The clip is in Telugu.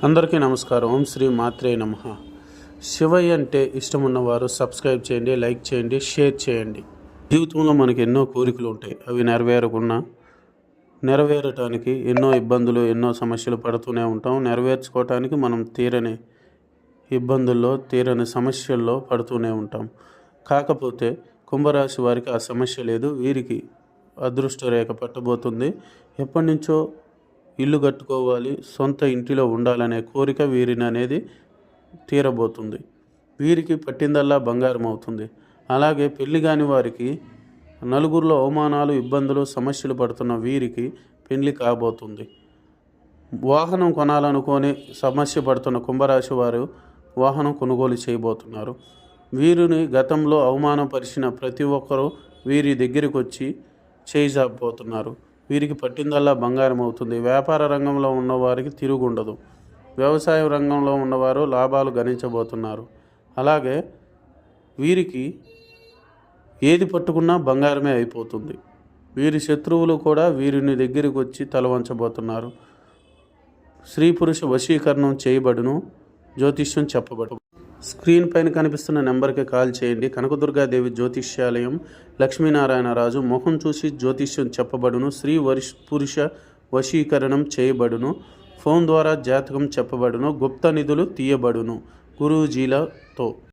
అందరికీ నమస్కారం. ఓం శ్రీ మాత్రే నమః. శివయ్య అంటే ఇష్టమున్నవారు సబ్స్క్రైబ్ చేయండి, లైక్ చేయండి, షేర్ చేయండి. జీవితంలో మనకి ఎన్నో కోరికలు ఉంటాయి. అవి నెరవేరటానికి ఎన్నో ఇబ్బందులు, ఎన్నో సమస్యలు పడుతూనే ఉంటాం. నెరవేర్చుకోవటానికి మనం తీరని ఇబ్బందుల్లో, తీరని సమస్యల్లో పడుతూనే ఉంటాం. కాకపోతే కుంభరాశి వారికి ఆ సమస్య లేదు. వీరికి అదృష్ట రేఖ పట్టబోతుంది. ఎప్పటి నుంచో ఇల్లు కట్టుకోవాలి, సొంత ఇంటిలో ఉండాలనే కోరిక వీరిని అనేది తీరబోతుంది. వీరికి పట్టిందల్లా బంగారం అవుతుంది. అలాగే పెళ్లి కాని వారికి నలుగురిలో అవమానాలు, ఇబ్బందులు, సమస్యలు పడుతున్న వీరికి పెళ్లి కాబోతుంది. వాహనం కొనాలనుకొని సమస్య పడుతున్న కుంభరాశి వారు వాహనం కొనుగోలు చేయబోతున్నారు. వీరిని గతంలో అవమానపరిచిన ప్రతి ఒక్కరూ వీరి దగ్గరికి వచ్చి చేయిజాపోతున్నారు. వీరికి పట్టిందల్లా బంగారం అవుతుంది. వ్యాపార రంగంలో ఉన్నవారికి తిరుగుండదు. వ్యవసాయ రంగంలో ఉన్నవారు లాభాలు గణించబోతున్నారు. అలాగే వీరికి ఏది పట్టుకున్నా బంగారమే అయిపోతుంది. వీరి శత్రువులు కూడా వీరిని దగ్గరికి వచ్చి తలవంచబోతున్నారు. స్త్రీ పురుష వశీకరణం చేయబడును, జ్యోతిష్యం చెప్పబడు. స్క్రీన్ పైన కనిపిస్తున్న నెంబర్కి కాల్ చేయండి. కనకదుర్గాదేవి జ్యోతిష్యాలయం, లక్ష్మీనారాయణరాజు. ముఖం చూసి జ్యోతిష్యం చెప్పబడును. స్త్రీ పురుష వశీకరణం చేయబడును. ఫోన్ ద్వారా జాతకం చెప్పబడును. గుప్త నిధులు తీయబడును గురూజీలతో.